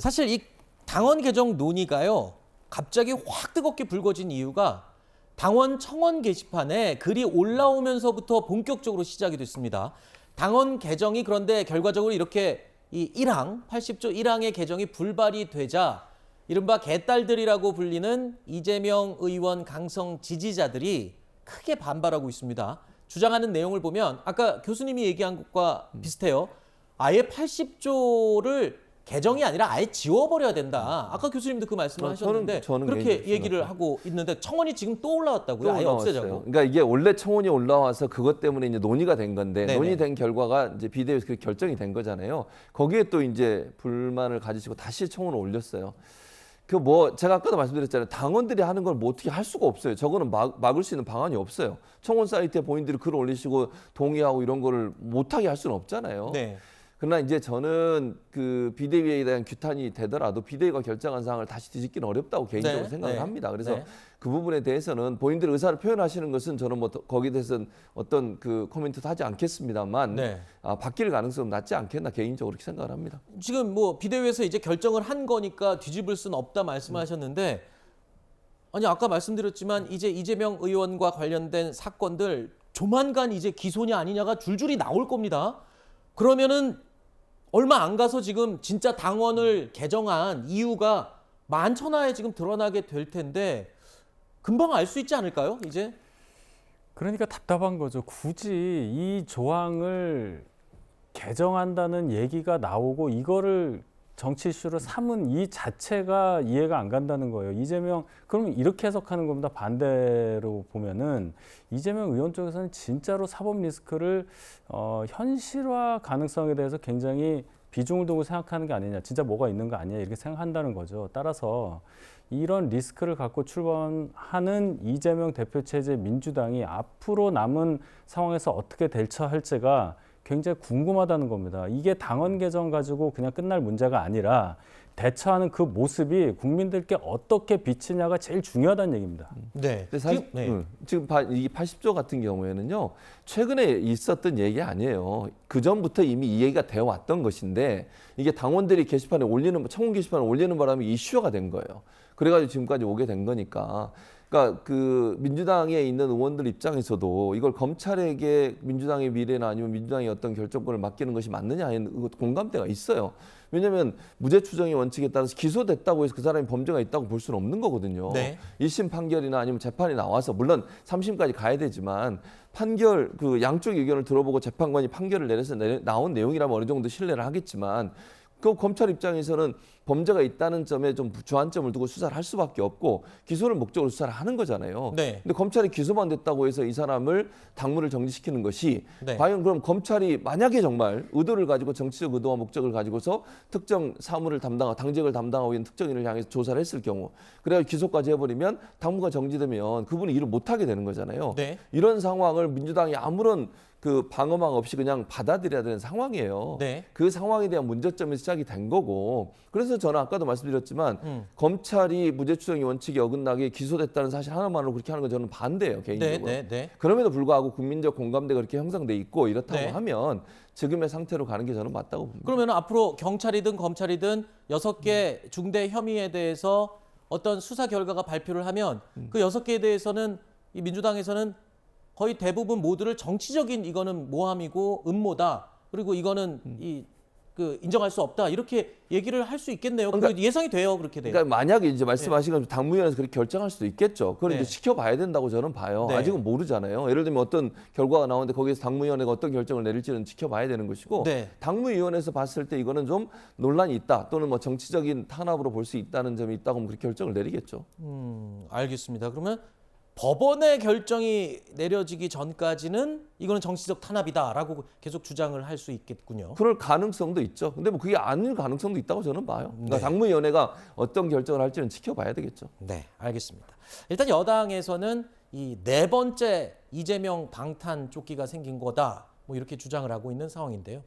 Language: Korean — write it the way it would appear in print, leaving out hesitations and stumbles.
사실 이 당원 개정 논의가요. 갑자기 확 뜨겁게 불거진 이유가 당원 청원 게시판에 글이 올라오면서부터 본격적으로 시작이 됐습니다. 당원 개정이 그런데 결과적으로 이렇게 이 1항, 80조 1항의 개정이 불발이 되자 이른바 개딸들이라고 불리는 이재명 의원 강성 지지자들이 크게 반발하고 있습니다. 주장하는 내용을 보면 아까 교수님이 얘기한 것과 비슷해요. 아예 80조를 개정이 아니라 아예 지워버려야 된다. 아까 교수님도 그 말씀을 하셨는데 저는 그렇게 얘기를 하고 있는데 청원이 지금 또 올라왔다고요? 아예 없애자고. 그러니까 이게 원래 청원이 올라와서 그것 때문에 이제 논의가 된 건데 네네. 논의된 결과가 이제 비대위에서 그렇게 결정이 된 거잖아요. 거기에 또 이제 불만을 가지시고 다시 청원을 올렸어요. 그 뭐 제가 아까도 말씀드렸잖아요. 당원들이 하는 걸 뭐 어떻게 할 수가 없어요. 저거는 막을 수 있는 방안이 없어요. 청원 사이트에 본인들이 글 올리시고 동의하고 이런 거를 못하게 할 수는 없잖아요. 네. 그러나 이제 저는 그 비대위에 대한 규탄이 되더라도 비대위가 결정한 사항을 다시 뒤집기는 어렵다고 개인적으로 네, 생각을 네, 합니다. 그래서 네. 그 부분에 대해서는 본인들의 의사를 표현하시는 것은 저는 뭐 거기에 대해서는 어떤 그 코멘트도 하지 않겠습니다만 네. 바뀔 가능성은 낮지 않겠나 개인적으로 그렇게 생각을 합니다. 지금 뭐 비대위에서 이제 결정을 한 거니까 뒤집을 수는 없다 말씀하셨는데 아니 아까 말씀드렸지만 이제 이재명 의원과 관련된 사건들 조만간 이제 기소냐 아니냐가 줄줄이 나올 겁니다. 그러면은 얼마 안 가서 지금 진짜 당원을 개정한 이유가 만천하에 지금 드러나게 될 텐데 금방 알 수 있지 않을까요? 이제 그러니까 답답한 거죠. 굳이 이 조항을 개정한다는 얘기가 나오고 이거를 정치 이슈로 삼은 이 자체가 이해가 안 간다는 거예요. 이재명, 그럼 이렇게 해석하는 겁니다. 반대로 보면은 이재명 의원 쪽에서는 진짜로 사법 리스크를 현실화 가능성에 대해서 굉장히 비중을 두고 생각하는 게 아니냐. 진짜 뭐가 있는 거 아니냐 이렇게 생각한다는 거죠. 따라서 이런 리스크를 갖고 출범하는 이재명 대표 체제 민주당이 앞으로 남은 상황에서 어떻게 대처할지가 굉장히 궁금하다는 겁니다. 이게 당원 개정 가지고 그냥 끝날 문제가 아니라 대처하는 그 모습이 국민들께 어떻게 비치냐가 제일 중요하다는 얘기입니다. 네. 사실 지금 이 80조 같은 경우에는요. 최근에 있었던 얘기 아니에요. 그 전부터 이미 이 얘기가 되어 왔던 것인데 이게 당원들이 게시판에 올리는 청원 게시판에 올리는 바람에 이슈화가 된 거예요. 그래가지고 지금까지 오게 된 거니까. 그러니까 그 민주당에 있는 의원들 입장에서도 이걸 검찰에게 민주당의 미래나 아니면 민주당의 어떤 결정권을 맡기는 것이 맞느냐 하는 공감대가 있어요. 왜냐하면 무죄 추정의 원칙에 따라서 기소됐다고 해서 그 사람이 범죄가 있다고 볼 수는 없는 거거든요. 네. 1심 판결이나 아니면 재판이 나와서 물론 3심까지 가야 되지만 판결 그 양쪽 의견을 들어보고 재판관이 판결을 내려서 나온 내용이라면 어느 정도 신뢰를 하겠지만 그 검찰 입장에서는 범죄가 있다는 점에 좀 주안점을 두고 수사를 할 수밖에 없고 기소를 목적으로 수사를 하는 거잖아요. 네. 근데 검찰이 기소만 됐다고 해서 이 사람을 당무를 정지시키는 것이 네. 과연 그럼 검찰이 만약에 정말 의도를 가지고 정치적 의도와 목적을 가지고서 특정 사무를 당직을 담당하고 있는 특정인을 향해서 조사를 했을 경우 그래야 기소까지 해버리면 당무가 정지되면 그분이 일을 못하게 되는 거잖아요. 네. 이런 상황을 민주당이 아무런 그 방어망 없이 그냥 받아들여야 되는 상황이에요. 네. 그 상황에 대한 문제점이 시작이 된 거고 그래서 저는 아까도 말씀드렸지만 검찰이 무죄추정의 원칙에 어긋나게 기소됐다는 사실 하나만으로 그렇게 하는 건 저는 반대예요. 개인적으로. 네. 그럼에도 불구하고 국민적 공감대가 그렇게 형성돼 있고 이렇다고 네. 하면 지금의 상태로 가는 게 저는 맞다고 봅니다. 그러면 앞으로 경찰이든 검찰이든 6개 중대 혐의에 대해서 어떤 수사 결과가 발표를 하면 그 6개에 대해서는 이 민주당에서는 거의 대부분 모두를 정치적인 이거는 모함이고 음모다. 그리고 이거는 인정할 수 없다. 이렇게 얘기를 할 수 있겠네요. 그러니까 예상이 돼요. 그렇게 돼요. 그러니까 만약에 이제 말씀하신 것처럼 당무위원회에서 그렇게 결정할 수도 있겠죠. 그걸 네. 이제 지켜봐야 된다고 저는 봐요. 네. 아직은 모르잖아요. 예를 들면 어떤 결과가 나오는데 거기에서 당무위원회가 어떤 결정을 내릴지는 지켜봐야 되는 것이고 네. 당무위원회에서 봤을 때 이거는 좀 논란이 있다 또는 뭐 정치적인 탄압으로 볼 수 있다는 점이 있다고 하면 그렇게 결정을 내리겠죠. 알겠습니다. 그러면 법원의 결정이 내려지기 전까지는 이거는 정치적 탄압이다라고 계속 주장을 할 수 있겠군요. 그럴 가능성도 있죠. 근데 뭐 그게 아닐 가능성도 있다고 저는 봐요. 그러니까 네. 당무위원회가 어떤 결정을 할지는 지켜봐야 되겠죠. 네, 알겠습니다. 일단 여당에서는 이 4번째 이재명 방탄 조끼가 생긴 거다. 뭐 이렇게 주장을 하고 있는 상황인데요.